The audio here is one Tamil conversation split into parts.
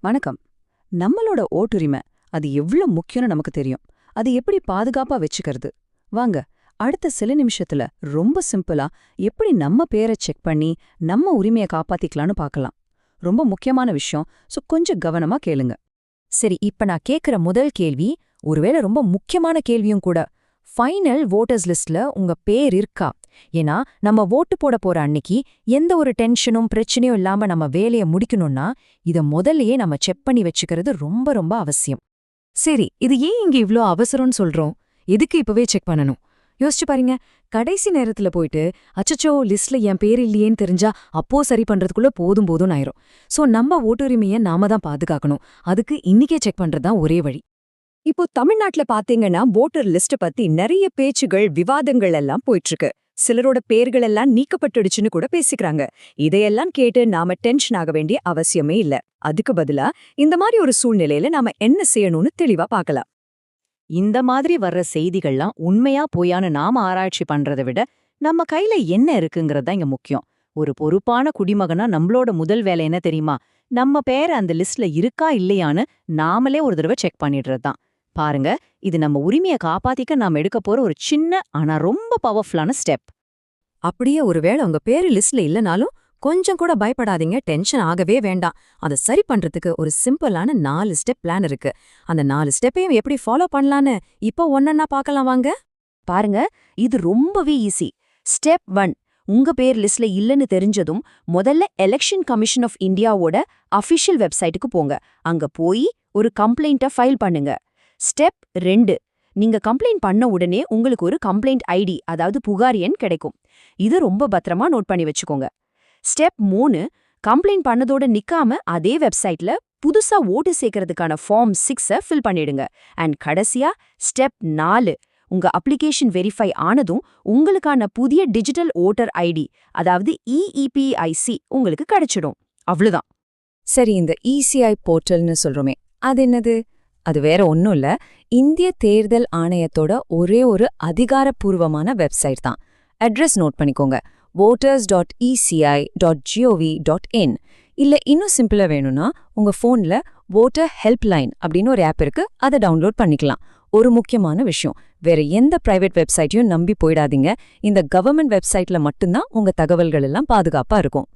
வணக்கம். நம்மளோட ஓட்டுரிமை அது எவ்ளோ முக்கியம்னு நமக்கு தெரியும். அது எப்படி பாதுகாப்பா வச்சுக்கிறது? வாங்க, அடுத்த சில நிமிஷத்துல ரொம்ப சிம்பிளா எப்படி நம்ம பேரை செக் பண்ணி நம்ம உரிமையை காப்பாத்திக்கலாம்னு பார்க்கலாம். ரொம்ப முக்கியமான விஷயம், கொஞ்சம் கவனமா கேளுங்க. சரி, இப்ப நான் கேக்குற முதல் கேள்வி ஒருவேளை ரொம்ப முக்கியமான கேள்வியும் கூட. ஃபைனல் வோட்டர்ஸ் லிஸ்ட்ல உங்க பேர் இருக்கா? ஏன்னா நம்ம ஓட்டு போட போற அன்னைக்கு எந்த ஒரு டென்ஷனும் பிரச்சனையும் இல்லாம நம்ம வேலையை முடிக்கணும்னா இத முதல்லயே நம்ம செக் பண்ணி வச்சுக்கிறது ரொம்ப ரொம்ப அவசியம். சரி, இது ஏன் இங்க இவ்ளோ அவசரம்னு சொல்றோம்? எதுக்கு இப்பவே செக் பண்ணணும்? யோசிச்சு பாருங்க. கடைசி நேரத்துல போயிட்டு அச்சச்சோ லிஸ்ட்ல என் பேர் இல்லையேன்னு தெரிஞ்சா அப்போ சரி பண்றதுக்குள்ள போதும் போதும்னு ஆயிரும். சோ நம்ம ஓட்டுரிமையை நாம தான் பாதுகாக்கணும். அதுக்கு இன்னிக்கே செக் பண்றதுதான் ஒரே வழி. இப்போ தமிழ்நாட்டுல பாத்தீங்கன்னா வோட்டர் லிஸ்ட் பத்தி நிறைய பேச்சுகள் விவாதங்கள் எல்லாம் போயிட்டு இருக்கு. சிலரோட பேர்கள் எல்லாம் நீக்கப்பட்டுடுச்சுன்னு கூட பேசிக்கிறாங்க. இதையெல்லாம் கேட்டு நாம டென்ஷன் ஆக வேண்டிய அவசியமே இல்ல. அதுக்கு பதிலா இந்த மாதிரி ஒரு சூழ்நிலையில நாம என்ன செய்யணும்னு தெளிவா பார்க்கலாம். இந்த மாதிரி வர்ற செய்திகள்லாம் உண்மையா பொய்யான்னு நாம ஆராய்ச்சி பண்றதை விட நம்ம கையில என்ன இருக்குங்கிறது தான் இங்க முக்கியம். ஒரு பொறுப்பான குடிமகனா நம்மளோட முதல் வேலை என்ன தெரியுமா? நம்ம பேரை அந்த லிஸ்ட்ல இருக்கா இல்லையான்னு நாமளே ஒரு தடவை செக் பண்ணிடுறது தான். பாருங்க, இது நம்ம உரிமையை காப்பாத்திக்க நாம எடுக்க போற ஒரு சின்ன ஆனா ரொம்ப பவர்ஃபுல்லான ஸ்டெப். அப்படியே ஒருவேளை உங்க பேரு லிஸ்ட்ல இல்லனாலும் கொஞ்சம் கூட பயப்படாதீங்க, டென்ஷன் ஆகவே வேண்டாம். அதை சரி பண்றதுக்கு ஒரு சிம்பிளான 4 ஸ்டெப் பிளான் இருக்கு. அந்த 4 ஸ்டெப்பையும் எப்படி ஃபாலோ பண்ணலான்னு இப்போ ஒன்னொன்னா பார்க்கலாம் வாங்க. பாருங்க, இது ரொம்பவே ஈஸி. ஸ்டெப் 1, உங்க பேர் லிஸ்ட்ல இல்லன்னு தெரிஞ்சதும் முதல்ல எலெக்ஷன் கமிஷன் ஆஃப் இந்தியாவோட அஃபிஷியல் வெப்சைட்டுக்கு போங்க. அங்க போய் ஒரு கம்ப்ளைண்ட்டை ஃபைல் பண்ணுங்க. ஸ்டெப் 2, நீங்க கம்ப்ளைண்ட் பண்ண உடனே உங்களுக்கு ஒரு கம்ப்ளைண்ட் ஐடி, அதாவது புகார் எண் கிடைக்கும். இது ரொம்ப பத்திரமா நோட் பண்ணி வச்சுக்கோங்க. ஸ்டெப் 3, கம்ப்ளைண்ட் பண்ணதோட நிக்காம அதே வெப்சைட்ல புதுசா ஓட்டு சேர்க்கறதுக்கான ஃபார்ம் 6 ஃபில் பண்ணிடுங்க. அண்ட் கடைசியா ஸ்டெப் 4, உங்க அப்ளிகேஷன் வெரிஃபை ஆனதும் உங்களுக்கான புதிய டிஜிட்டல் ஓட்டர் ஐடி, அதாவது இஇபிஐசி உங்களுக்கு கிடைச்சிடும். அவ்வளவுதான். சரி, இந்த இசிஐ போர்ட்டல்னு சொல்றோமே, அது என்னது? அது வேற ஒன்னும் இல்ல, இந்திய தேர்தல் ஆணையத்தோட ஒரே ஒரு அதிகாரப்பூர்வமான வெப்சைட் தான். அட்ரஸ் நோட் பண்ணிக்கோங்க, voters.eci.gov.in. இல்ல இன்னும் சிம்பிளா வேணும்னா உங்க போன்ல வோட்டர் ஹெல்ப்லைன் அப்படின்னு ஒரு ஆப் இருக்கு, அதை டவுன்லோட் பண்ணிக்கலாம். ஒரு முக்கியமான விஷயம், வேற எந்த பிரைவேட் வெப்சைட்டையும் நம்பி போயிடாதீங்க. இந்த கவர்மெண்ட் வெப்சைட்ல மட்டும்தான் உங்க தகவல்கள் எல்லாம் பாதுகாப்பா இருக்கும்.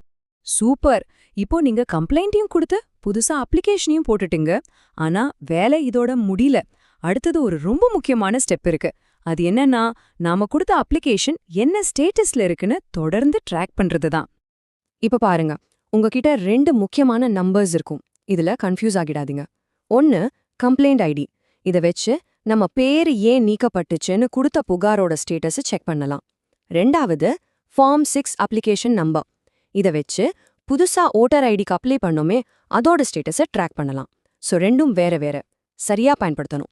சூப்பர். இப்போ நீங்க கம்ப்ளைண்ட்டையும் கொடுத்து புதுசா அப்ளிகேஷனையும் போட்டுட்டீங்க. ஆனா வேலை இதோட முடியல. அடுத்தது ஒரு ரொம்ப முக்கியமான ஸ்டெப் இருக்கு. அது என்னன்னா, நாம கொடுத்த அப்ளிகேஷன் என்ன ஸ்டேட்டஸ்ல இருக்குன்னு தொடர்ந்து ட்ராக் பண்றது தான். இப்ப பாருங்க, உங்ககிட்ட 2 முக்கியமான நம்பர்ஸ் இருக்கும். இதுல கன்ஃபியூஸ் ஆகிடாதீங்க. 1, complaint ID. இத வச்சு நம்ம பேரு ஏன் நீக்கப்பட்டுச்சுன்னு கொடுத்த புகாரோட ஸ்டேட்டஸ் செக் பண்ணலாம். 2வது, ஃபார்ம் 6 அப்ளிகேஷன் நம்பர். இத வச்சு புதுசா ஓட்டர் ஐடிக்கு அப்ளை பண்ணோமே அதோட ஸ்டேட்டஸை ட்ராக் பண்ணலாம். ஸோ 2ம் வேற வேற. சரியா பயன்படுத்தணும்.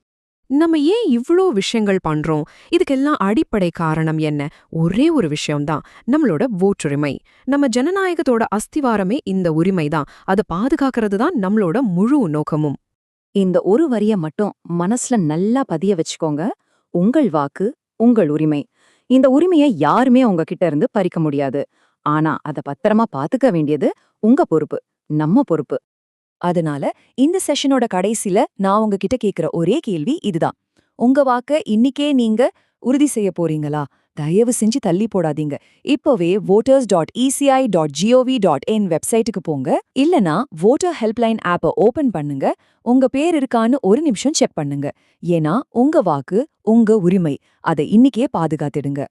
நம்ம ஏன் இவ்ளோ விஷயங்கள் பண்றோம்? இதுக்கெல்லாம் அடிப்படை காரணம் என்ன? ஒரே ஒரு விஷயம்தான், நம்மளோட ஓட்டுரிமை. நம்ம ஜனநாயகத்தோட அஸ்திவாரமே இந்த உரிமை தான். அதை பாதுகாக்கிறது தான் நம்மளோட முழு நோக்கமும். இந்த ஒரு வரிய மட்டும் மனசுல நல்லா பதிய வச்சுக்கோங்க. உங்கள் வாக்கு உங்கள் உரிமை. இந்த உரிமையை யாருமே உங்ககிட்ட இருந்து பறிக்க முடியாது. ஆனா அத பத்திரமா பாத்துக்க வேண்டியது உங்க பொறுப்பு, நம்ம பொறுப்பு. அதனால இந்த செஷனோட கடைசில நான் உங்ககிட்ட கேக்குற ஒரே கேள்வி இதுதான். உங்க வாக்க இன்னிக்கே நீங்க உறுதி செய்ய போறீங்களா? தயவு செஞ்சு தள்ளி போடாதீங்க. இப்போவே voters.eci.gov.in வெப்சைட்டுக்கு போங்க. இல்லனா வோட்டர் ஹெல்ப்லைன் ஆப்பை ஓபன் பண்ணுங்க. உங்க பேர் இருக்கான்னு ஒரு நிமிஷம் செக் பண்ணுங்க. ஏன்னா உங்க வாக்கு உங்க உரிமை. அதை இன்னிக்கே பாதுகாத்திடுங்க.